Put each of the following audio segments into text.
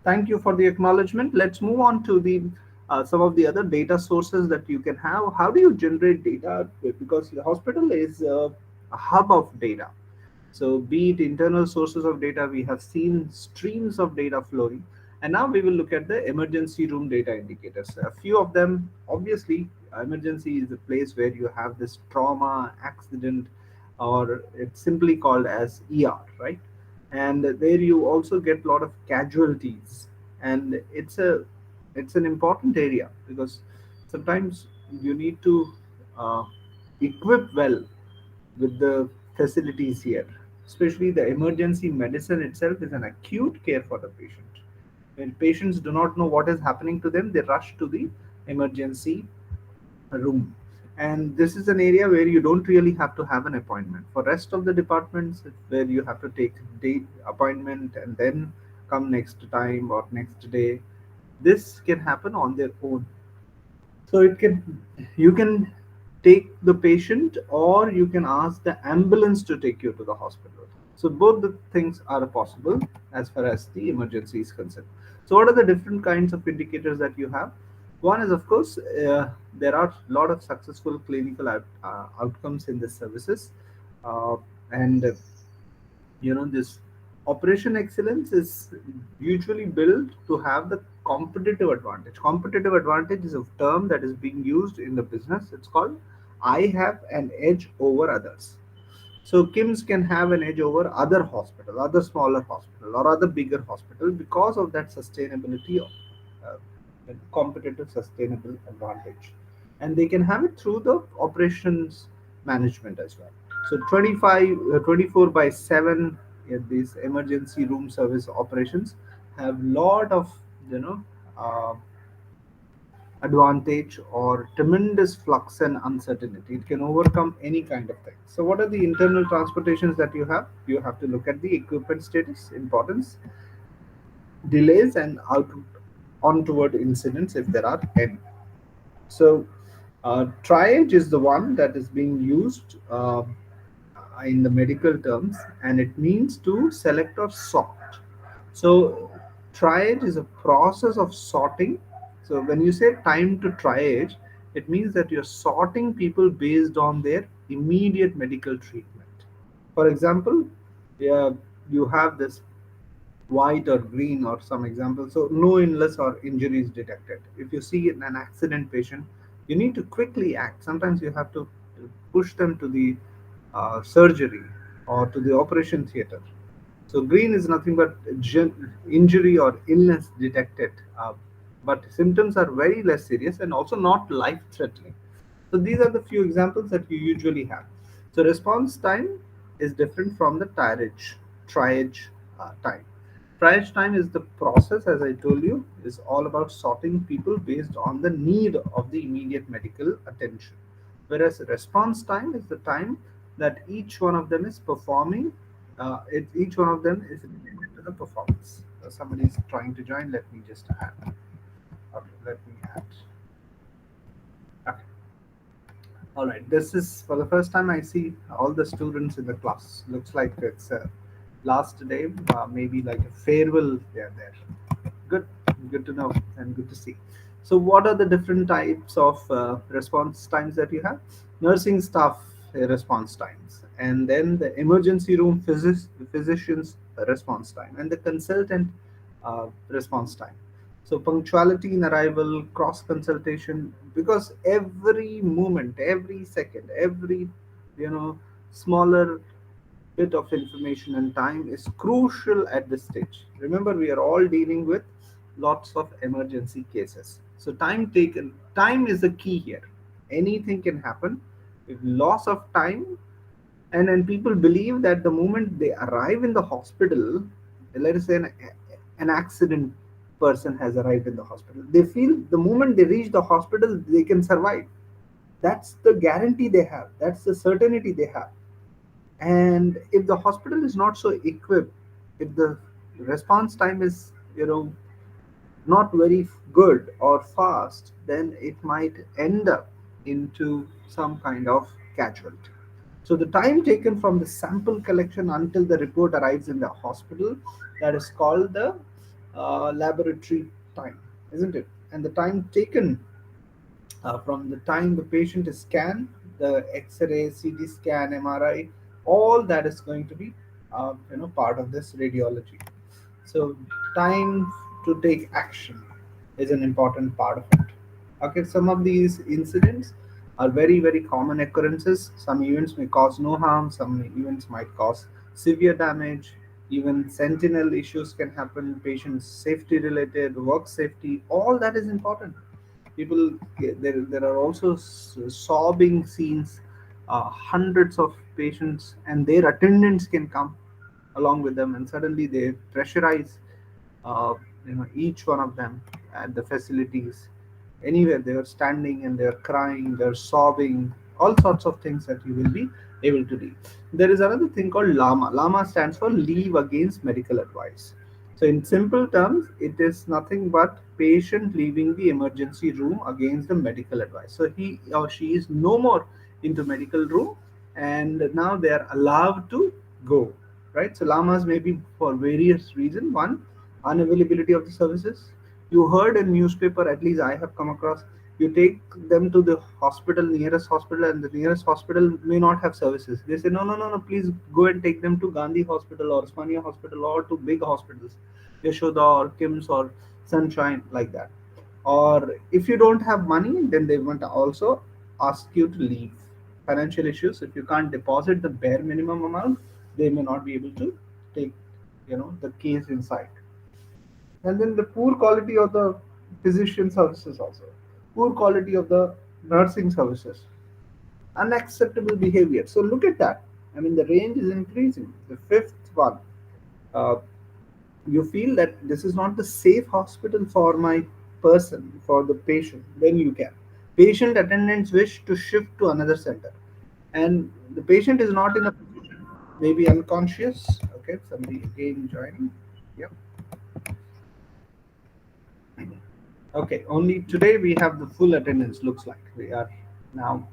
Thank you for the acknowledgement. Let's move on to the some of the other data sources that you can have. How do you generate data? Because the hospital is a hub of data. So, be it internal sources of data, we have seen streams of data flowing. And now we will look at the emergency room data indicators. A few of them, obviously, emergency is a place where you have this trauma, accident, or it's simply called as ER, right? And there you also get a lot of casualties, and it's an important area because sometimes you need to uh, equip well with the facilities here. Especially the emergency medicine itself is an acute care for the patient. When patients do not know what is happening to them, they rush to the emergency room. And this is an area where you don't really have to have an appointment. For rest of the departments, it's where you have to take date appointment and then come next time or next day. This can happen on their own. So it can you can take the patient or you can ask the ambulance to take you to the hospital. So both the things are possible as far as the emergency is concerned. So what are the different kinds of indicators that you have? One is, of course, there are a lot of successful clinical outcomes in the services, uh, and this operation excellence is usually built to have the competitive advantage is a term that is being used in the business. It's called I have an edge over others. So KIMS can have an edge over other hospital, other smaller hospital, or other bigger hospital because of that sustainability of competitive sustainable advantage, and they can have it through the operations management as well. So 24 by 7, these emergency room service operations have lot of you know uh, advantage or tremendous flux and uncertainty. It can overcome any kind of thing. So, what are the internal transportations that you have? You have to look at the equipment status, importance, delays, and out untoward incidents if there are any. So, triage is the one that is being used in the medical terms, and it means to select or sort. So, triage is a process of sorting. So, when you say time to triage, it means that you're sorting people based on their immediate medical treatment. For example, yeah, you have this white or green or some example. So, no illness or injuries detected. If you see an accident patient, you need to quickly act. Sometimes you have to push them to the surgery or to the operation theater. So green is nothing but injury or illness detected, but symptoms are very less serious and also not life-threatening. So these are the few examples that you usually have. So response time is different from the triage time. Triage time is the process, as I told you, is all about sorting people based on the need of the immediate medical attention. Whereas response time is the time that each one of them is performing. Each one of them is related to the performance. Somebody is trying to join. Let me just add. Okay, let me add. Okay. All right. This is for the first time I see all the students in the class. Looks like it's last day, maybe like a farewell. They're there. Good, good to know and good to see. So, what are the different types of response times that you have? Nursing staff response times, and then the emergency room physician's response time, and the consultant response time. So, punctuality in arrival, cross consultation, because every moment, every second, every you know smaller bit of information and time is crucial at this stage. Remember, we are all dealing with lots of emergency cases. So time is the key here. Anything can happen. If loss of time, and people believe that the moment they arrive in the hospital, let us say an accident person has arrived in the hospital, they feel the moment they reach the hospital they can survive. That's the guarantee they have. That's the certainty they have. And if the hospital is not so equipped, if the response time is not very good or fast, then it might end up into some kind of casualty. So the time taken from the sample collection until the report arrives in the hospital, that is called the laboratory time, isn't it? And the time taken from the time the patient is scanned, the X-ray, CT scan, MRI, all that is going to be part of this radiology. So time to take action is an important part of it. Okay, some of these incidents are very very common occurrences. Some events may cause no harm. Some events might cause severe damage. Even sentinel issues can happen. Patient safety related, work safety, all that is important. People, there are also sobbing scenes. Hundreds of patients and their attendants can come along with them, and suddenly they pressurize uh, each one of them at the facilities. Anywhere they are standing and they're crying, they're sobbing, all sorts of things that you will be able to do. There is another thing called LAMA. LAMA stands for Leave Against Medical Advice. So in simple terms, it is nothing but patient leaving the emergency room against the medical advice. So he or she is no more into medical room, and now they are allowed to go. Right. So lamas may be for various reasons. One, unavailability of the services. You heard in newspaper, at least I have come across, you take them to the hospital, nearest hospital, and the nearest hospital may not have services. They say, no, no, no, no, please go and take them to Gandhi Hospital or Osmania Hospital or to big hospitals, Yashoda or KIMS or Sunshine, like that. Or if you don't have money, then they want to also ask you to leave. Financial issues, if you can't deposit the bare minimum amount, they may not be able to take the case inside. And then the poor quality of the physician services also, poor quality of the nursing services, unacceptable behavior. So look at that. I mean, the range is increasing. The fifth one, uh, you feel that this is not the safe hospital for my person, for the patient, then you can. Patient attendants wish to shift to another center, and the patient is not in a position, maybe unconscious. Okay, somebody again joining. Yep. Okay, only today we have the full attendance. Looks like we are now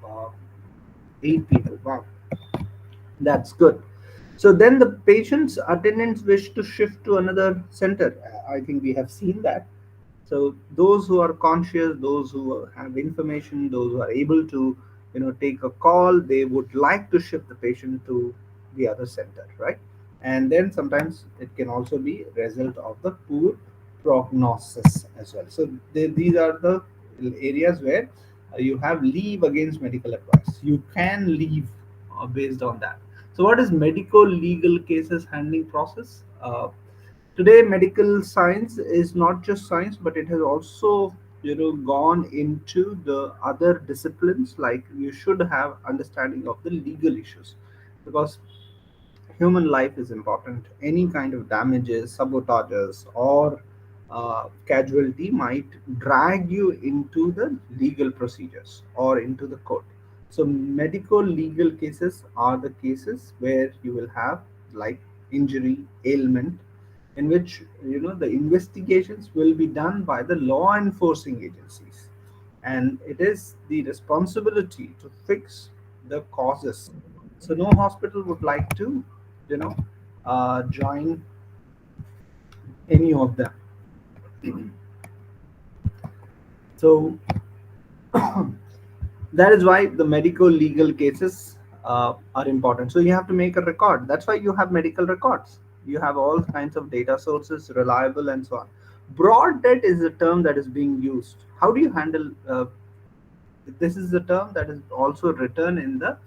8 people. Wow, that's good. So then the patient's attendants wish to shift to another center. I think we have seen that. So those who are conscious, those who have information, those who are able to, take a call, they would like to shift the patient to the other center, right? And then sometimes it can also be a result of the poor prognosis as well. So these are the areas where you have leave against medical advice. You can leave based on that. So what is medical legal cases handling process? Today medical science is not just science, but it has also gone into the other disciplines. Like you should have understanding of the legal issues, because human life is important. Any kind of damages, sabotages, or casualty might drag you into the legal procedures or into the court. So, medical legal cases are the cases where you will have like injury, ailment, in which the investigations will be done by the law enforcing agencies, and it is the responsibility to fix the causes. So no hospital would like to you know join any of them. So that is why the medical legal cases are important. So you have to make a record. That's why you have medical records. You have all kinds of data sources, reliable and so on. Broad debt is a term that is being used. How do you handle this? Is the term that is also written in the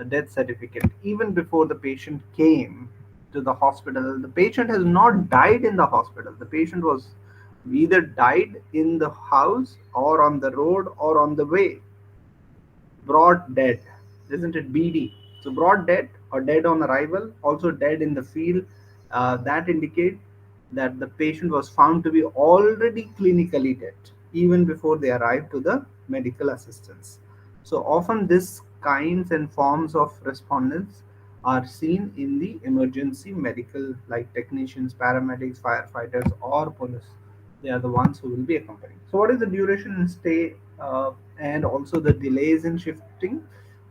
death certificate. Even before the patient came to the hospital, the patient has not died in the hospital. The patient was either died in the house or on the road or on the way. Broad dead, isn't it? BD. So broad dead or dead on arrival, also dead in the field. That indicate that the patient was found to be already clinically dead even before they arrived to the medical assistance. So often these kinds and forms of respondents are seen in the emergency medical, like technicians, paramedics, firefighters, or police. They are the ones who will be accompanying. So what is the duration and stay, and also the delays in shifting?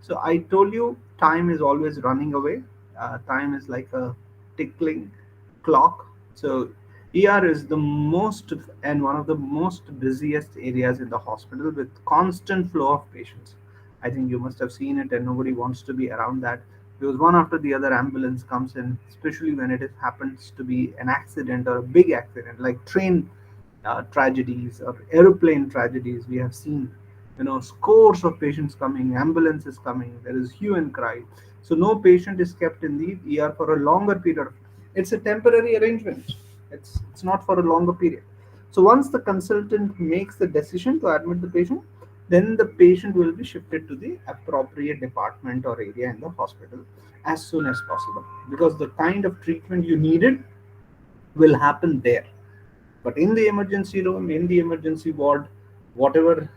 So I told you time is always running away. Time is like a tickling clock. So ER is the most and one of the most busiest areas in the hospital with constant flow of patients. I think you must have seen it, and nobody wants to be around that because one after the other ambulance comes in, especially when it happens to be an accident or a big accident like train tragedies or aeroplane tragedies. We have seen, scores of patients coming, ambulances coming. There is hue and cry. So no patient is kept in the ER for a longer period. It's a temporary arrangement. It's not for a longer period. So once the consultant makes the decision to admit the patient, then the patient will be shifted to the appropriate department or area in the hospital as soon as possible, because the kind of treatment you needed will happen there. But in the emergency room, in the emergency ward, whatever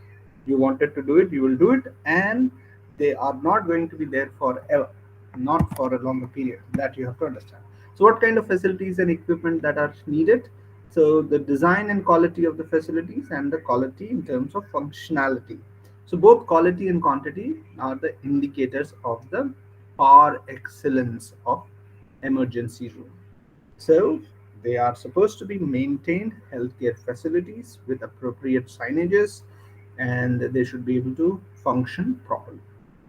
you wanted to do it, you will do it, and they are not going to be there forever, not for a longer period. That you have to understand. So, what kind of facilities and equipment that are needed? So, the design and quality of the facilities, and the quality in terms of functionality. So, both quality and quantity are the indicators of the par excellence of emergency room. So they are supposed to be maintained healthcare facilities with appropriate signages, and they should be able to function properly.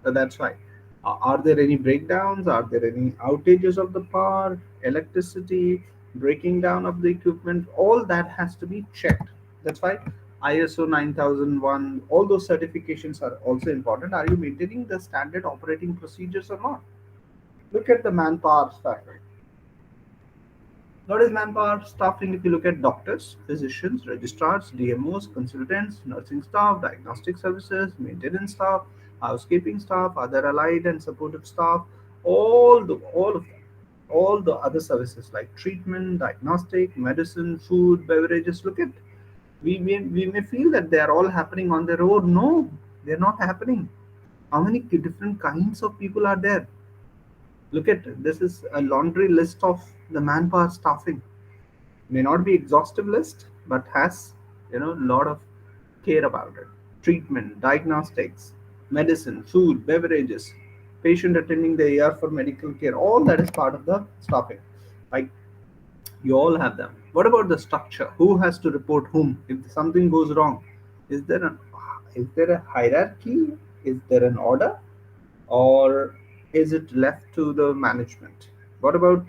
So that's why. Are there any breakdowns? Are there any outages of the power, electricity, breaking down of the equipment? All that has to be checked. That's why ISO 9001, all those certifications are also important. Are you maintaining the standard operating procedures or not? Look at the manpower factor. What is manpower staffing? If you look at doctors, physicians, registrars, DMOs, consultants, nursing staff, diagnostic services, maintenance staff, housekeeping staff, other allied and supportive staff, all of them, all the other services like treatment, diagnostic, medicine, food, beverages. Look at, we may feel that they are all happening on their own. No, they're not happening. How many different kinds of people are there? Look at, this is a laundry list of the manpower staffing. May not be exhaustive list, but has, lot of care about it. Treatment, diagnostics, medicine, food, beverages, patient attending the ER for medical care, all that is part of the staffing. Like, you all have them. What about the structure? Who has to report whom if something goes wrong? Is there a is there a hierarchy? Is there an order? Or is it left to the management? What about,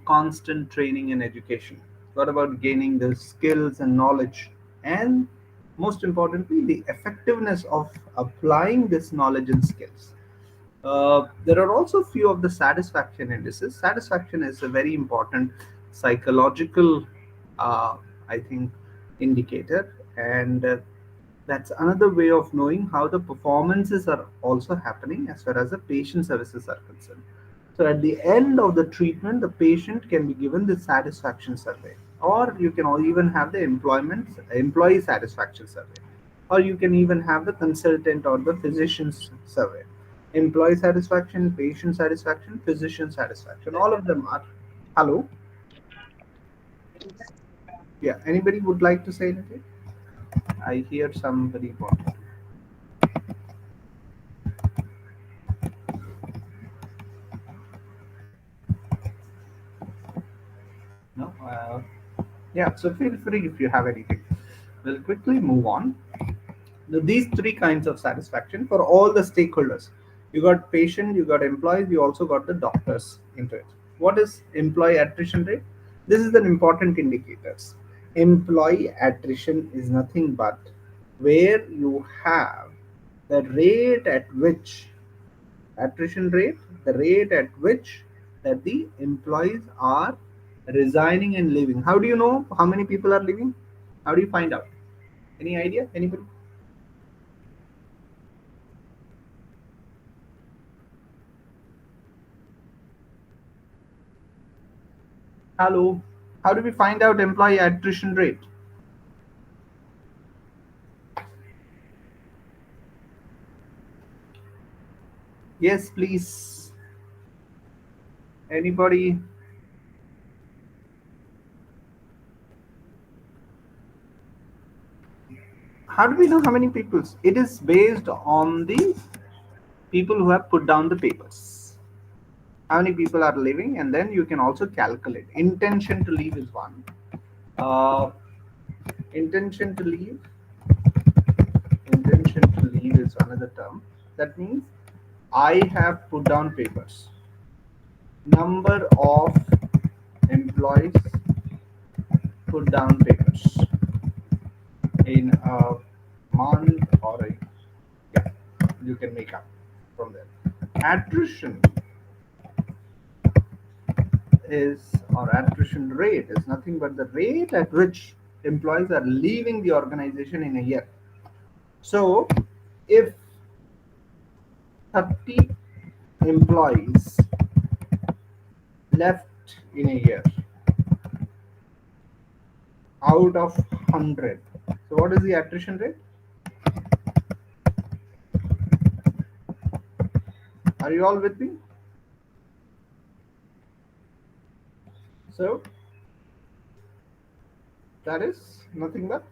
constant training and education? What about gaining the skills and knowledge, and most importantly the effectiveness of applying this knowledge and skills? There are also few of the satisfaction indices. Satisfaction is a very important psychological, uh, I think, indicator, and that's another way of knowing how the performances are also happening as far as the patient services are concerned. So at the end of the treatment, the patient can be given the satisfaction survey, or you can even have the employee satisfaction survey, or you can even have the consultant or the physician's survey. Employee satisfaction, patient satisfaction, physician satisfaction, all of them are. Hello, yeah. Anybody would like to say anything? I hear somebody wanted. No. Yeah. So feel free if you have anything. We'll quickly move on. These three kinds of satisfaction for all the stakeholders. You got patient, you got employees, you also got the doctors into it. What is employee attrition rate? This is an important indicator. Employee attrition is nothing but where you have the rate at which, attrition rate, the rate at which that the employees are resigning and leaving. How do you know how many people are leaving? How do you find out? Any idea? Anybody? Hello. How do we find out employee attrition rate? Yes, please. Anybody? How do we know how many people? It is based on the people who have put down the papers. How many people are leaving, and then you can also calculate. Intention to leave is one. Uh, intention to leave. Intention to leave is another term. That means I have put down papers. Number of employees put down papers in a month or a, yeah, you can make up from there. Attrition is, or attrition rate is nothing but the rate at which employees are leaving the organization in a year. So if 30 employees left in a year out of 100, so what is the attrition rate? Are you all with me? So that is nothing but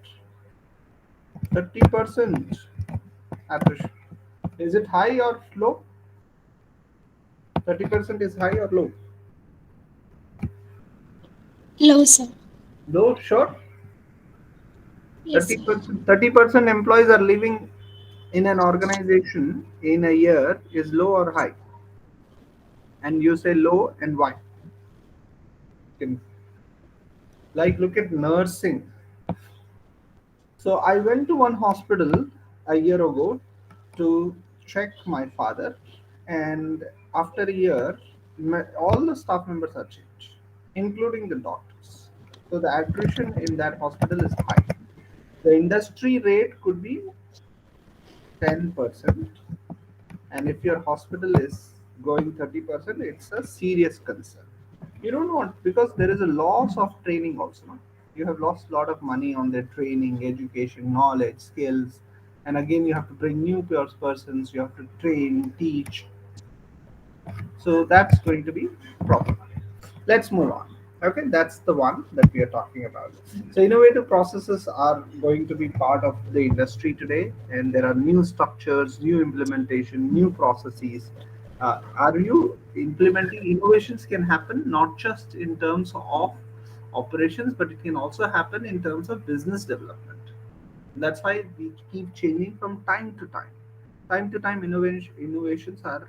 30% attrition. Is it high or low? 30% is high or low? Low, sir. Low, sure. Yes, sir. 30% employees are leaving in an organization in a year is low or high? And you say low, and why? Can- Like, look at nursing. So I went to one hospital a year ago to check my father, and after a year, all the staff members are changed, including the doctors. So the attrition in that hospital is high. The industry rate could be 10%, and if your hospital is going 30%, it's a serious concern. You don't want, because there is a loss of training also, no? You have lost a lot of money on their training, education, knowledge, skills, and again you have to bring new persons, you have to train, teach. So that's going to be problem. Let's move on. Okay, that's the one that we are talking about. So innovative processes are going to be part of the industry today, and there are new structures, new implementation, new processes. Are you implementing innovations can happen not just in terms of operations, but it can also happen in terms of business development. That's why we keep changing from time to time. Time to time, innovations are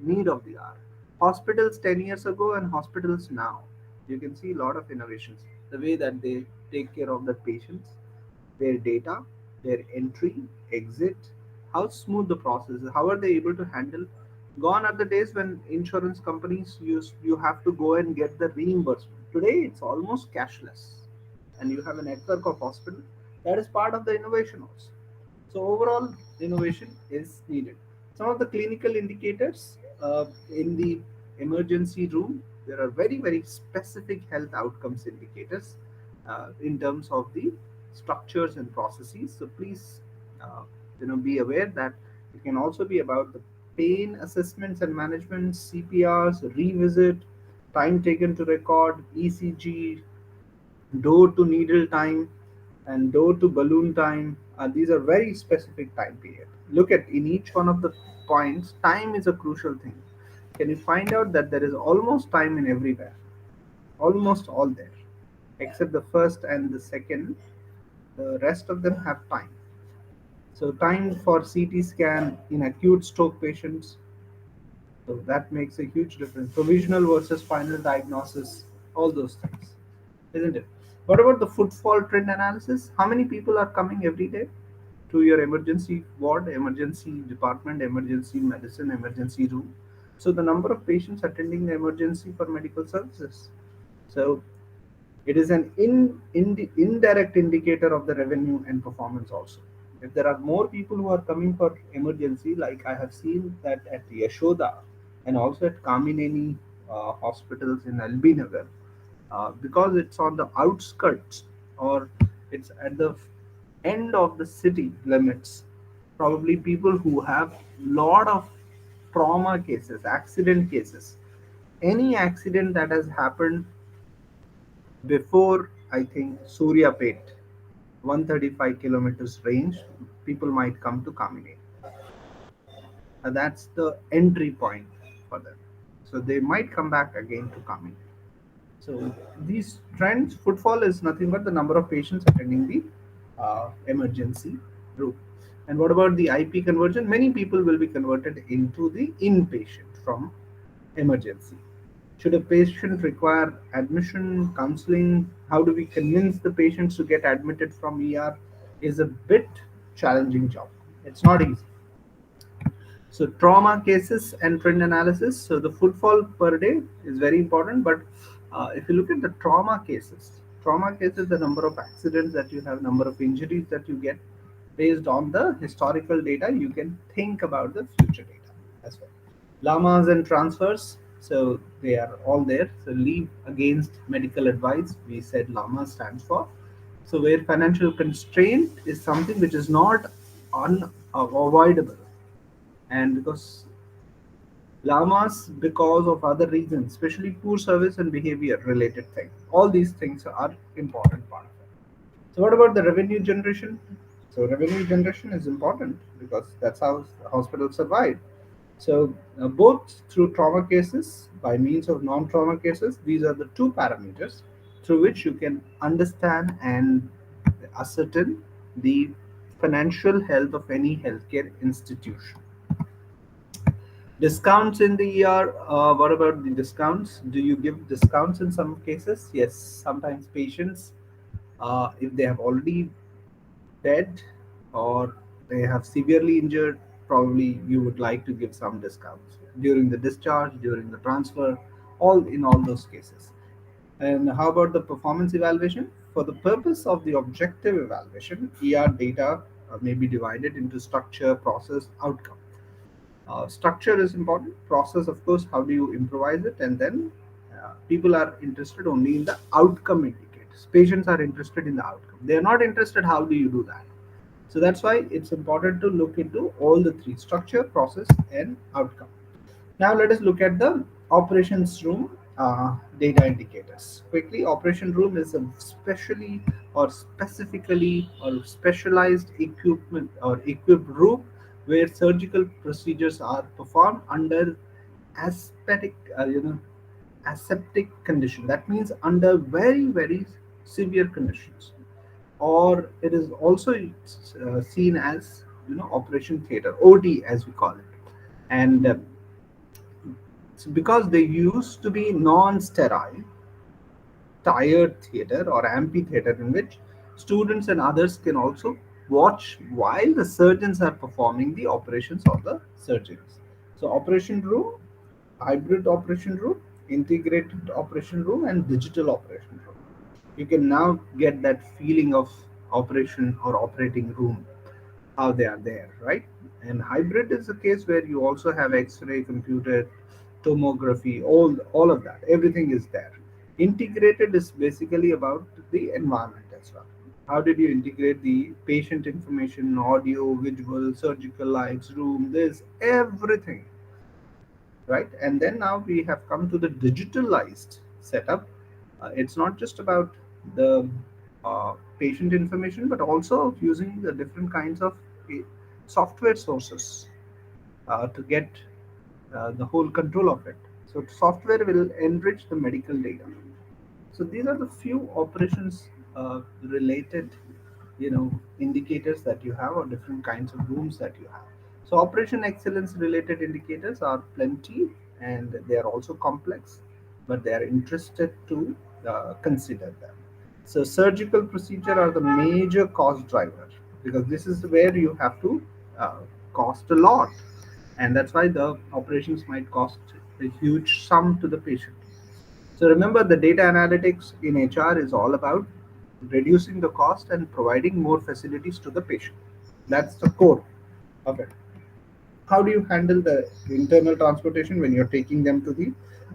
need of the hour. Hospitals 10 years ago and hospitals now, you can see a lot of innovations. The way that they take care of the patients, their data, their entry, exit, how smooth the process is, how are they able to handle. Gone are the days when insurance companies use you have to go and get the reimbursement. Today it's almost cashless, and you have a network of hospitals. That is part of the innovation also. So overall, innovation is needed. Some of the clinical indicators in the emergency room, there are very very specific health outcomes indicators in terms of the structures and processes. So please, uh, be aware that it can also be about the pain assessments and management, CPRs, revisit, time taken to record, ECG, door to needle time, and door to balloon time. These are very specific time period. Look at in each one of the points, time is a crucial thing. Can you find out that there is almost time in everywhere, almost all there, except the first and the second. The rest of them have time. So time for CT scan in acute stroke patients, so that makes a huge difference. Provisional versus final diagnosis, all those things, isn't it? What about the footfall trend analysis? How many people are coming every day to your emergency ward, emergency department, emergency medicine, emergency room? So the number of patients attending the emergency for medical services. So it is an indirect indicator of the revenue and performance also. If there are more people who are coming for emergency, like I have seen that at Yashoda and also at Kamineni hospitals in Albinagar, because it's on the outskirts or it's at the end of the city limits, probably people who have lot of trauma cases, accident cases, any accident that has happened before, I think, Suryapet, 135 kilometers range, people might come to Kamini. That's the entry point for them. So they might come back again to Kamini. So these trends, footfall is nothing but the number of patients attending the emergency room. And what about the IP conversion? Many people will be converted into the inpatient from emergency. Should a patient require admission, counseling? How do we convince the patients to get admitted from ER? Is a bit challenging job. It's not easy. So trauma cases and trend analysis. So the footfall per day is very important. But if you look at the trauma cases, the number of accidents that you have, number of injuries that you get, based on the historical data, you can think about the future data as well. Lamas and transfers. So they are all there. So leave against medical advice. We said LAMA stands for. So where financial constraint is something which is not unavoidable, and because llamas, because of other reasons, especially poor service and behavior related things, all these things are important part of it. So what about the revenue generation? So revenue generation is important because that's how hospitals survive. So both through trauma cases by means of non-trauma cases, these are the two parameters through which you can understand and ascertain the financial health of any healthcare institution. Discounts in the ER. What about the discounts? Do you give discounts in some cases? Yes, sometimes patients, if they have already dead or they have severely injured, probably you would like to give some discounts during the discharge, during the transfer, all in all those cases. And how about the performance evaluation? For the purpose of the objective evaluation, ER data may be divided into structure, process, outcome. Structure is important. Process, of course, how do you improvise it? And then people are interested only in the outcome indicators. Patients are interested in the outcome. They are not interested how do you do that. So that's why it's important to look into all the three: structure, process, and outcome. Now let us look at the operations room data indicators. Quickly, operation room is a specially or specifically or specialized equipment or equipped room where surgical procedures are performed under aseptic, aseptic condition. That means under very severe conditions, or it is also seen as operation theater, OT as we call it. And so because they used to be non-sterile, tired theater or amphitheater in which students and others can also watch while the surgeons are performing the operations or the surgeries. So operation room, hybrid operation room, integrated operation room, and digital operation room. You can now get that feeling of operation or operating room, how they are there, right? And hybrid is a case where you also have X-ray, computer, tomography, all of that. Everything is there. Integrated is basically about the environment as well. How did you integrate the patient information, audio, visual, surgical lights, room, this, everything, right? And then now we have come to the digitalized setup. It's not just about the patient information, but also using the different kinds of uh, software sources to get the whole control of it. So software will enrich the medical data. So these are the few operations related, indicators that you have, or different kinds of rooms that you have. So operation excellence related indicators are plenty, and they are also complex, but they are interested to consider them. So surgical procedure are the major cost driver, because this is where you have to uh, cost a lot, and that's why the operations might cost a huge sum to the patient. So remember, the data analytics in HR is all about reducing the cost and providing more facilities to the patient. That's the core of it. How do you handle the internal transportation when you're taking them to the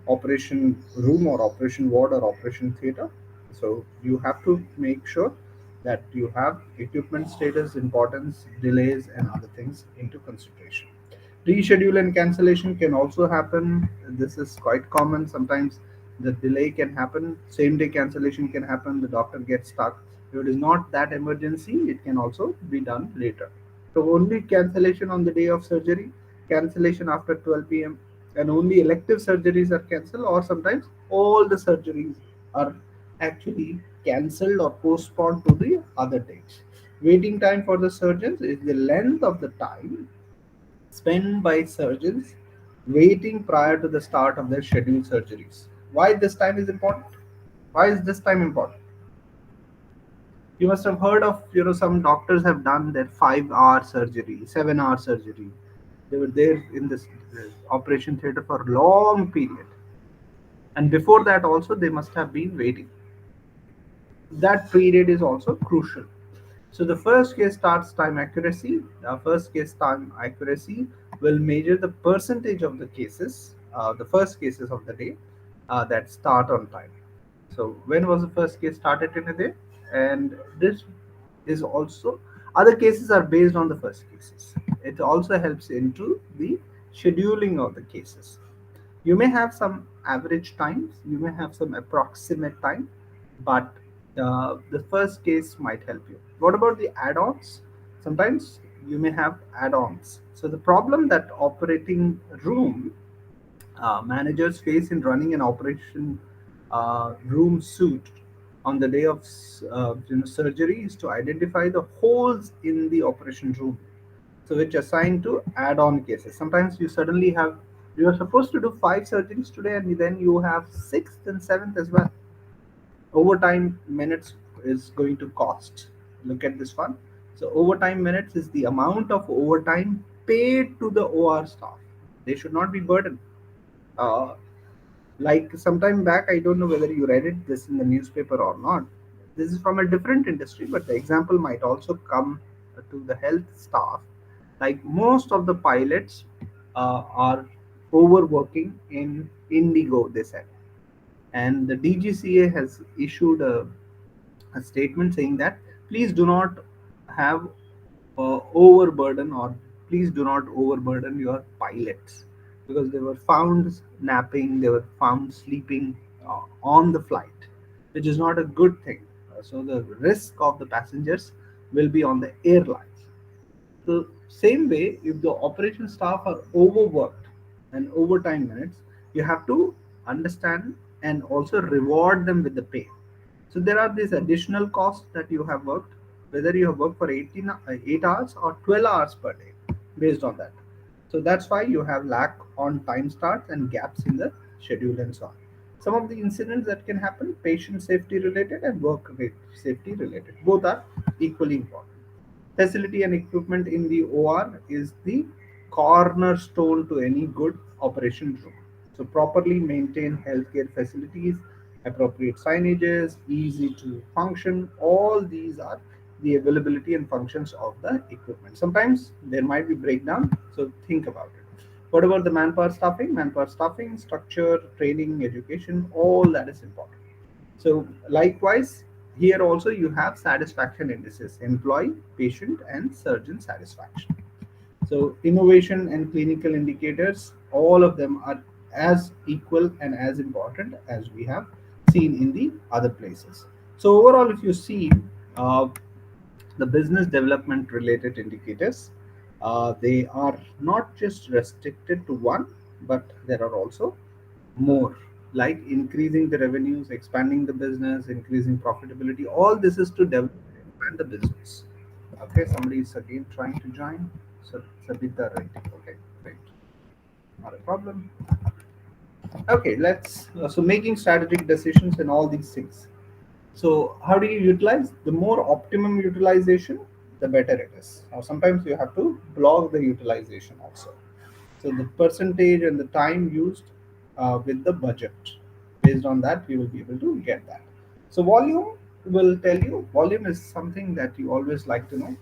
operation room or operation ward or operation theater? So you have to make sure that you have equipment status, importance, delays, and other things into consideration. Reschedule and cancellation can also happen. This is quite common. Sometimes the delay can happen, same day cancellation can happen, the doctor gets stuck. If it is not that emergency, it can also be done later. So only cancellation on the day of surgery, cancellation after 12 p.m., and only elective surgeries are cancelled, or sometimes all the surgeries. are actually cancelled or postponed to the other dates. Waiting time for the surgeons is the length of the time spent by surgeons waiting prior to the start of their scheduled surgeries. Why this time is important? Why is this time important? You must have heard of, some doctors have done their 5 hour surgery, 7 hour surgery. They were there in this operation theater for a long period. And before that also they must have been waiting. That period is also crucial. So the first case starts time accuracy. The first case time accuracy will measure the percentage of the cases, the first cases of the day that start on time. So when was the first case started in a day? And this is also, other cases are based on the first cases. It also helps into the scheduling of the cases. You may have some average times, you may have some approximate time, but the first case might help you. What about the add-ons? Sometimes you may have add-ons. So the problem that operating room managers face in running an operation room suite on the day of surgery is to identify the holes in the operation room, so which assigned to add-on cases. Sometimes you are supposed to do 5 surgeries today, and then you have sixth and seventh as well. Overtime minutes is going to cost. Look at this one. So overtime minutes is the amount of overtime paid to the OR staff. They should not be burdened. Uh, like sometime back, I don't know whether you read it this in the newspaper or not. This is from a different industry, but the example might also come to the health staff. Like most of the pilots are overworking in Indigo, they said, and the DGCA has issued a statement saying that please do not have overburden, or please do not overburden your pilots, because they were found napping, they were found sleeping on the flight, which is not a good thing. So the risk of the passengers will be on the airlines. So same way, if the operation staff are overworked and overtime minutes, you have to understand and also reward them with the pay. So there are these additional costs that you have worked, whether you have worked for 8 hours or 12 hours per day, based on that. So that's why you have lack on time starts and gaps in the schedule and so on. Some of the incidents that can happen, patient safety related and safety related, both are equally important. Facility and equipment in the OR is the cornerstone to any good operation room. So properly maintain healthcare facilities, appropriate signages, easy to function, all these are the availability and functions of the equipment. Sometimes there might be breakdown, so think about it. What about the manpower staffing? Manpower staffing, structure, training, education, all that is important. So likewise, here also you have satisfaction indices: employee, patient, and surgeon satisfaction. So innovation and clinical indicators, all of them are as equal and as important as we have seen in the other places. So overall, if you see uh, the business development related indicators, they are not just restricted to one, but there are also more, like increasing the revenues, expanding the business, increasing profitability. All this is to develop and expand the business. Okay, somebody is again trying to join. So Sabita, right? Okay, great. Not a problem. Okay, let's so making strategic decisions and all these things. So how do you utilize? The more optimum utilization, the better it is. Now sometimes you have to block the utilization also. So the percentage and the time used with the budget. Based on that, you will be able to get that. So volume will tell you. Volume is something that you always like to know.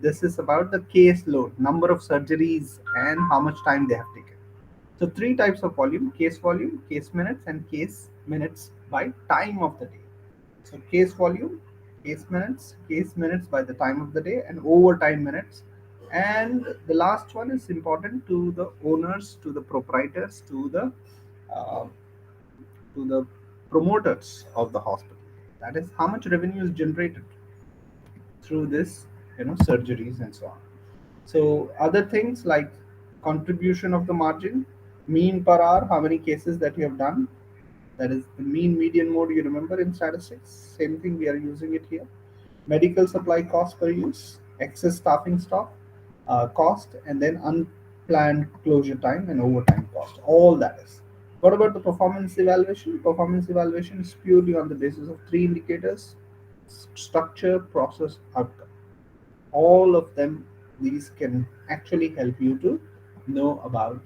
This is about the case load, number of surgeries, and how much time they have taken. So three types of volume, case minutes, and case minutes by time of the day. So case volume, case minutes by the time of the day, and overtime minutes. And the last one is important to the owners, to the proprietors, uh, to the promoters of the hospital. That is how much revenue is generated through this, surgeries and so on. So other things like contribution of the margin, mean per hour, how many cases that you have done, That is the mean median mode you remember in statistics. Same thing we are using it here. Medical supply cost per use, excess staffing stock cost, and then unplanned closure time and overtime cost. All that is. What about the performance evaluation? Performance evaluation is purely on the basis of three indicators: structure, process, outcome. All of them, these can actually help you to know about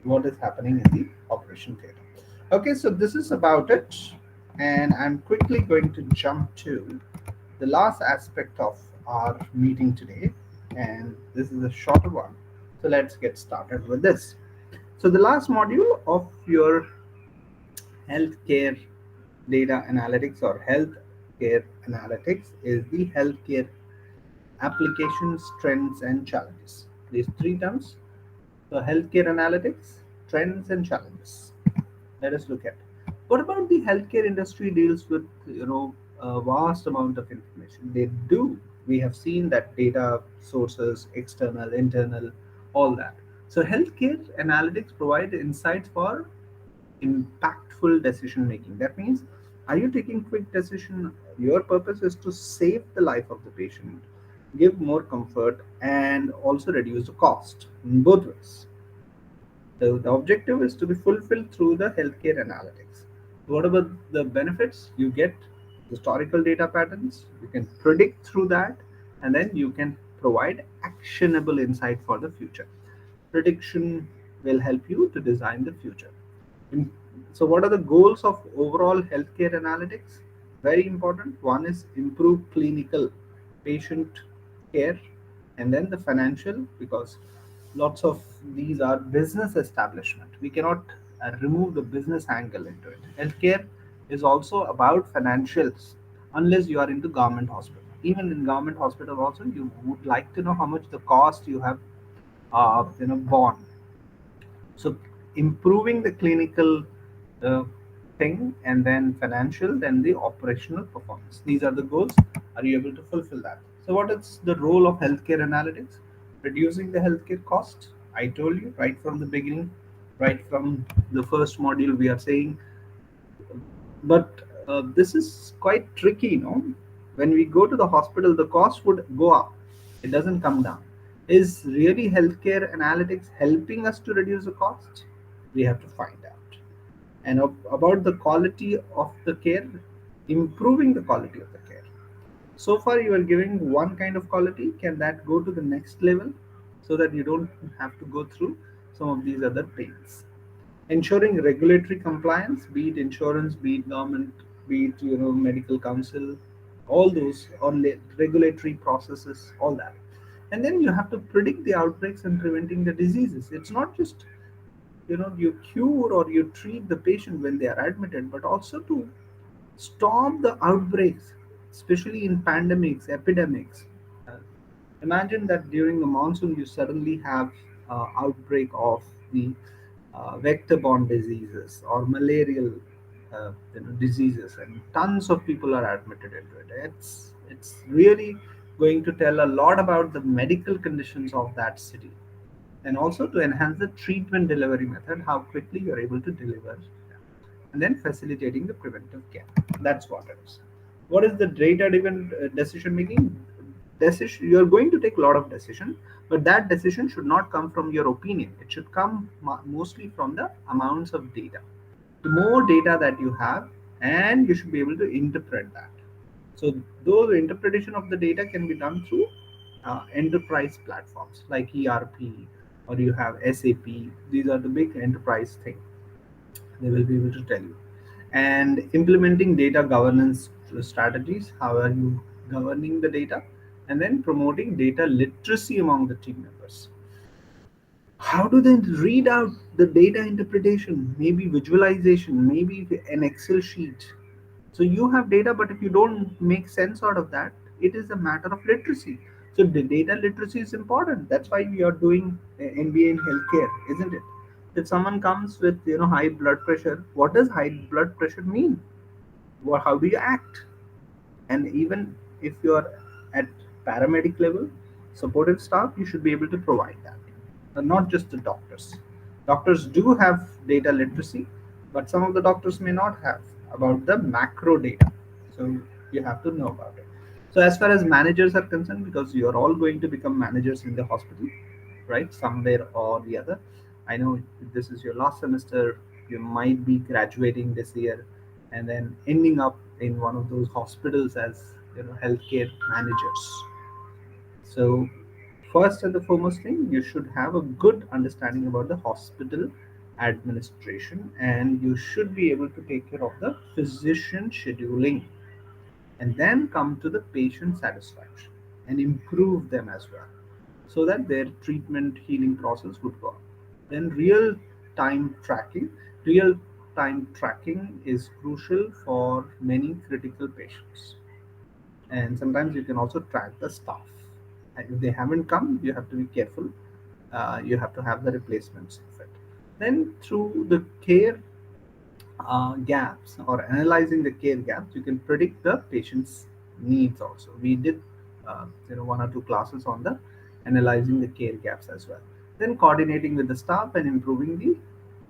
what is happening in the operation theater. Okay, so this is about it, and I'm quickly going to jump to the last aspect of our meeting today, and this is a shorter one. So let's get started with this. So the last module of your healthcare data analytics or healthcare analytics is the healthcare applications, trends, and challenges. These three terms. So healthcare analytics, trends, and challenges. Let us look at. What about the healthcare industry deals with a vast amount of information? They do. We have seen that data sources, external, internal, all that. So healthcare analytics provide insights for impactful decision making. That means, are you taking quick decision? Your purpose is to save the life of the patient, give more comfort, and also reduce the cost in both ways. The objective is to be fulfilled through the healthcare analytics. What about the benefits? You get historical data patterns, you can predict through that, and then you can provide actionable insight for the future. Prediction will help you to design the future. Im- So, what are the goals of overall healthcare analytics? Very important. One is improve clinical patient care, and then the financial, because lots of these are business establishment. We cannot remove the business angle into it. Healthcare is also about financials, unless you are into government hospital. Even in government hospital, also you would like to know how much the cost you have, borne. So improving the clinical uh, thing, and then financial, then the operational performance. These are the goals. Are you able to fulfill that? So what is the role of healthcare analytics? Reducing the healthcare cost. I told you right from the beginning, right from the first module we are saying, but this is quite tricky, when we go to the hospital the cost would go up, it doesn't come down. Is really healthcare analytics helping us to reduce the cost? We have to find out. And about the quality of the care, improving the quality of the care. So far you are giving one kind of quality, can that go to the next level, so that you don't have to go through some of these other pains? Ensuring regulatory compliance, be it insurance, be it government, be it medical council, all those on regulatory processes, all that. And then you have to predict the outbreaks and preventing the diseases. It's not just you cure or you treat the patient when they are admitted, but also to stop the outbreaks, especially in pandemics, epidemics. Uh, Imagine that during the monsoon you suddenly have outbreak of the vector-borne diseases or malarial diseases, and tons of people are admitted into it. It's really going to tell a lot about the medical conditions of that city, and also to enhance the treatment delivery method, how quickly you're able to deliver, and then facilitating the preventive care. That's what it is. What is the data driven decision making? Decision, you're going to take a lot of decision, but that decision should not come from your opinion. It should come mostly from the amounts of data. The more data that you have, and you should be able to interpret that. So those interpretation of the data can be done through enterprise platforms like ERP, or you have SAP. These are the big enterprise thing. They will be able to tell you. And implementing data governance strategies. How are you governing the data? And then promoting data literacy among the team members. How do they read out the data interpretation? Maybe visualization, maybe an Excel sheet. So you have data, but if you don't make sense out of that, it is a matter of literacy. So the data literacy is important. That's why we are doing MBA in healthcare, isn't it? If someone comes with high blood pressure, what does high blood pressure mean? How do you act? And even if you are at paramedic level, supportive staff, you should be able to provide that. Not just the doctors. Doctors do have data literacy, but some of the doctors may not have about the macro data. So you have to know about it. So as far as managers are concerned, because you are all going to become managers in the hospital, right, somewhere or the other. I know this is your last semester, you might be graduating this year and then ending up in one of those hospitals as healthcare managers. So, first and the foremost thing, you should have a good understanding about the hospital administration, and you should be able to take care of the physician scheduling, and then come to the patient satisfaction and improve them as well, so that their treatment healing process would go on. Then, time tracking. Real time tracking is crucial for many critical patients, and sometimes you can also track the staff. And if they haven't come, you have to be careful. You have to have the replacements of it. Then through the care gaps, or analyzing the care gaps, you can predict the patient's needs also. We did one or two classes on the analyzing the care gaps as well. Then coordinating with the staff and improving the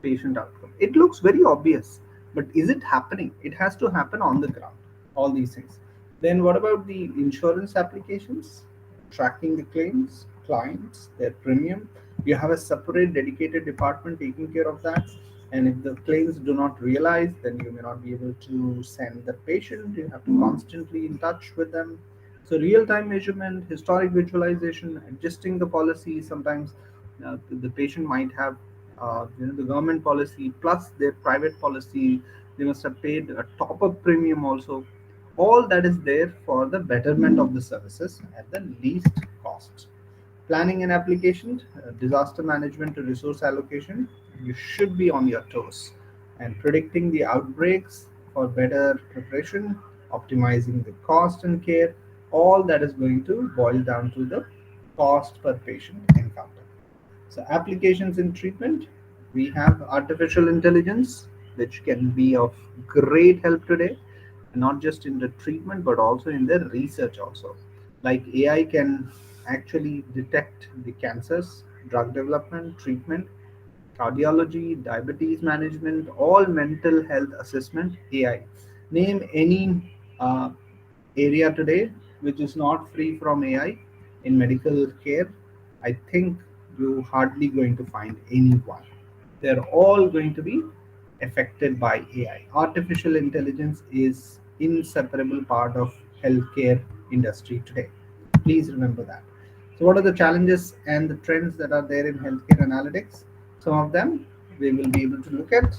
patient outcome. It looks very obvious, but is it happening? It has to happen on the ground, all these things. Then what about the insurance applications? Tracking the claims, clients, their premium. You have a separate dedicated department taking care of that. And if the claims do not realize, then you may not be able to send the patient. You have to constantly in touch with them. So real-time measurement, historic visualization, adjusting the policy. Sometimes the patient might have the government policy plus their private policy. They must have paid a top-up premium also. All that is there for the betterment of the services at the least cost. Planning and application, disaster management to resource allocation, you should be on your toes. And predicting the outbreaks for better preparation, optimizing the cost and care, all that is going to boil down to the cost per patient encounter. So applications in treatment, we have artificial intelligence, which can be of great help today, not just in the treatment but also in the research also. Like AI can actually detect the cancers, drug development, treatment, cardiology, diabetes management, all mental health assessment, AI. Name any area today which is not free from AI in medical care. I think you hardly going to find anyone. They're all going to be affected by AI. Artificial intelligence is inseparable part of healthcare industry today. Please remember that. So, what are the challenges and the trends that are there in healthcare analytics? Some of them we will be able to look at.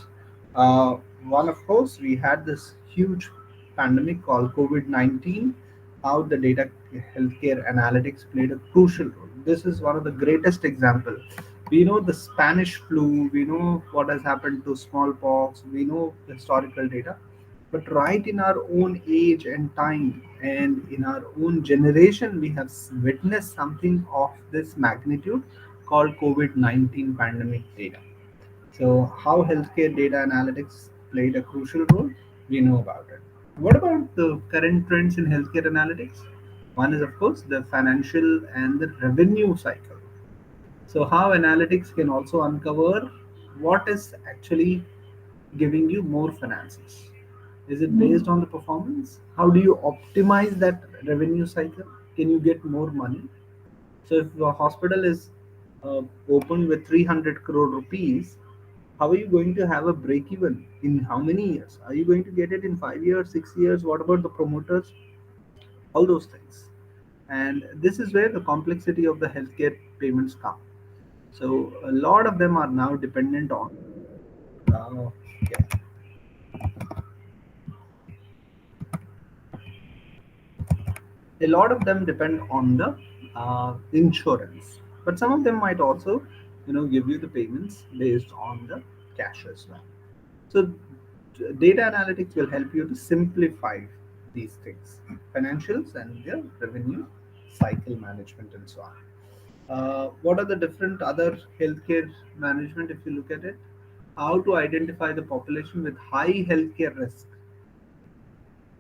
Uh, One, of course, we had this huge pandemic called COVID-19. How the data healthcare analytics played a crucial role. This is one of the greatest example. We know the Spanish flu. We know what has happened to smallpox. We know the historical data, but right in our own age and time and in our own generation, we have witnessed something of this magnitude called COVID-19 pandemic data. So, how healthcare data analytics played a crucial role, we know about it. What about the current trends in healthcare analytics? One is, of course, the financial and the revenue cycle. So, how analytics can also uncover what is actually giving you more finances. Is it based on the performance? How do you optimize that revenue cycle? Can you get more money? So, if a hospital is opened with 300 crore rupees, how are you going to have a break even in how many years? Are you going to get it in 5 years, 6 years? What about the promoters? All those things. And this is where the complexity of the healthcare payments come. So a lot of them are now dependent on yeah, a lot of them depend on the insurance, but some of them might also give you the payments based on the cash as well. So data analytics will help you to simplify these things, financials and the revenue cycle management and so on. What are the different other healthcare management if you look at it? How to identify the population with high healthcare risk.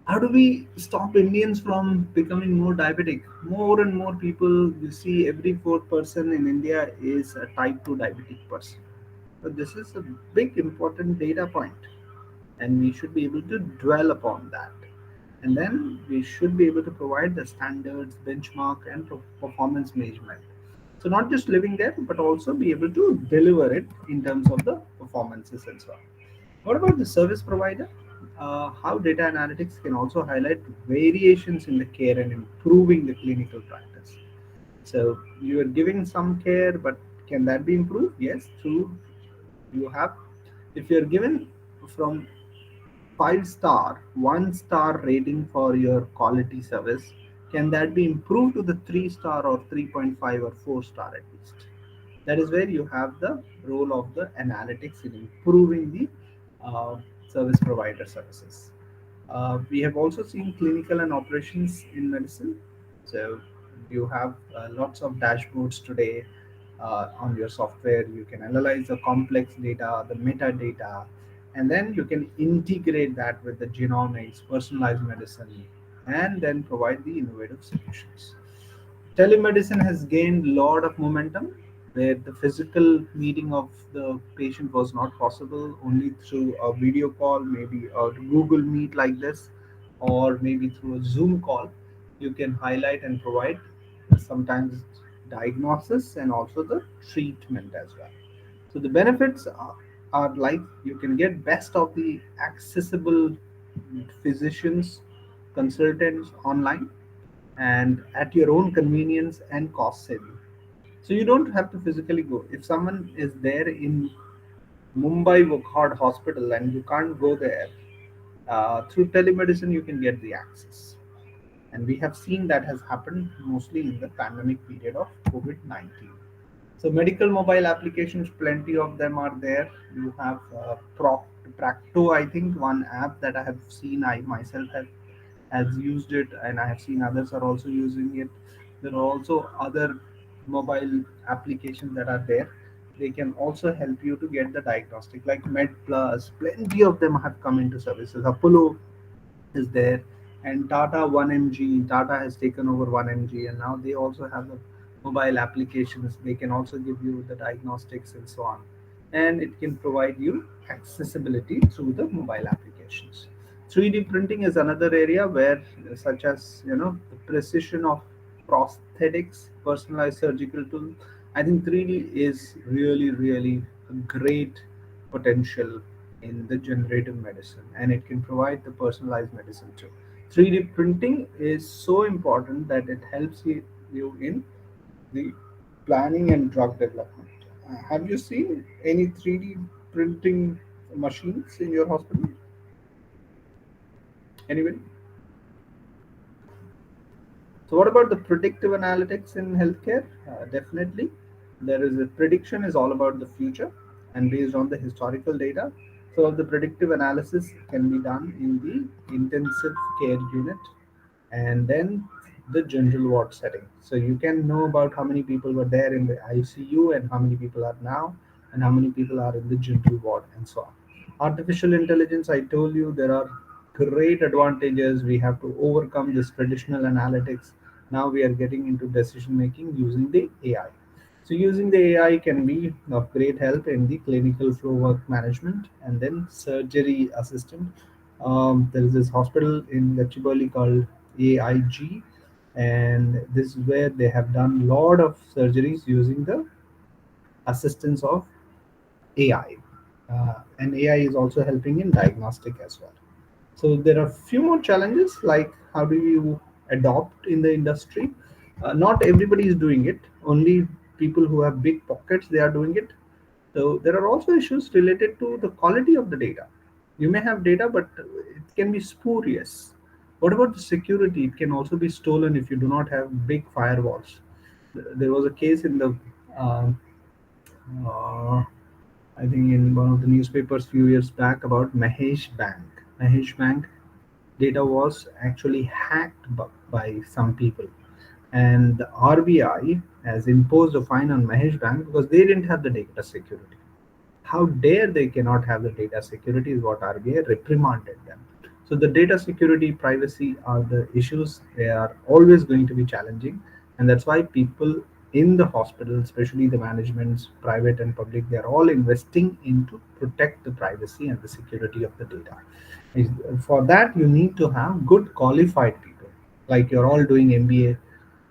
How do we stop Indians from becoming more diabetic? More and more people, you see, every fourth person in India is a type 2 diabetic person. So this is a big important data point. and we should be able to dwell upon that. And then we should be able to provide the standards, benchmark, and performance measurement. So not just living there, but also be able to deliver it in terms of the performances and so on. What about the service provider? How data analytics can also highlight variations in the care and improving the clinical practice. So you are giving some care, but can that be improved? Yes, through you have. If you are given from 5 star, 1 star rating for your quality service, can that be improved to the 3 star or 3.5 or 4 star at least? That is where you have the role of the analytics in improving the service provider services. We have also seen clinical and operations in medicine. So you have lots of dashboards today on your software. You can analyze the complex data, the metadata, and then you can integrate that with the genomics, personalized medicine, and then provide the innovative solutions. Telemedicine has gained a lot of momentum where the physical meeting of the patient was not possible, only through a video call, maybe a Google Meet like this, or maybe through a Zoom call. You can highlight and provide sometimes diagnosis and also the treatment as well. So the benefits are like you can get best of the accessible physicians, consultants online, and at your own convenience and cost saving. So you don't have to physically go. If someone is there in Mumbai Wokhad Hospital and you can't go there, through telemedicine you can get the access. And we have seen that has happened mostly in the pandemic period of COVID-19. So medical mobile applications, plenty of them are there. You have Practo, I think, one app that I have seen. I myself have has used it, and I have seen others are also using it. There are also other mobile applications that are there. They can also help you to get the diagnostic, like Med Plus. Plenty of them have come into services. Apollo is there, and Tata 1mg. Tata has taken over 1mg, and now they also have the mobile applications. They can also give you the diagnostics and so on, and it can provide you accessibility through the mobile applications. 3D printing is another area where, such as the precision of prosthetics, personalized surgical tools. I think 3D is really, really a great potential in the generative medicine, and it can provide the personalized medicine too. 3D printing is so important that it helps you in the planning and drug development. Have you seen any 3D printing machines in your hospital? Anybody? So what about the predictive analytics in healthcare? Definitely, there is a prediction is all about the future and based on the historical data. So the predictive analysis can be done in the intensive care unit and then the general ward setting. So you can know about how many people were there in the ICU and how many people are now and how many people are in the general ward and so on. Artificial intelligence, I told you there are great advantages. We have to overcome this traditional analytics. Now we are getting into decision making using the AI. So using the AI can be of great help in the clinical flow work management and then surgery assistant. There is this hospital in Gachibowli called AIG, and this is where they have done a lot of surgeries using the assistance of AI. And AI is also helping in diagnostic as well. So there are few more challenges like how do you adopt in the industry? Not everybody is doing it. Only people who have big pockets they are doing it. So there are also issues related to the quality of the data. You may have data, but it can be spurious. What about the security? It can also be stolen if you do not have big firewalls. There was a case in the um, uh, I think in one of the newspapers few years back about Mahesh Bank. Mahesh Bank data was actually hacked by some people, and the RBI has imposed a fine on Mahesh Bank because they didn't have the data security. How dare they cannot have the data security is what RBI reprimanded them. So the data security, privacy are the issues. They are always going to be challenging, and that's why people in the hospital, especially the managements, private and public, they are all investing into protect the privacy and the security of the data. For that, you need to have good qualified people, like you're all doing MBA,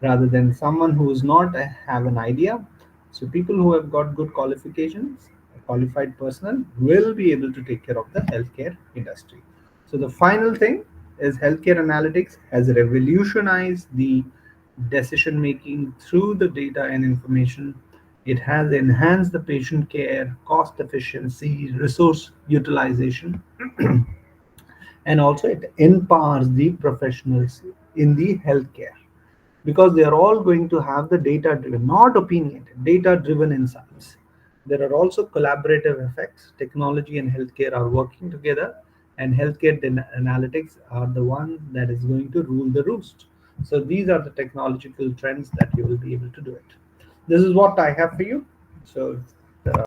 rather than someone who is not have an idea. So people who have got good qualifications, qualified personnel, will be able to take care of the healthcare industry. So the final thing is healthcare analytics has revolutionized the decision making through the data and information. It has enhanced the patient care, cost efficiency, resource utilization, and also it empowers the professionals in the healthcare, because they are all going to have the data driven, not opinionated, data driven insights. There are also collaborative effects. Technology and healthcare are working together, and healthcare analytics are the one that is going to rule the roost. So these are the technological trends that you will be able to do it. This is what I have for you. So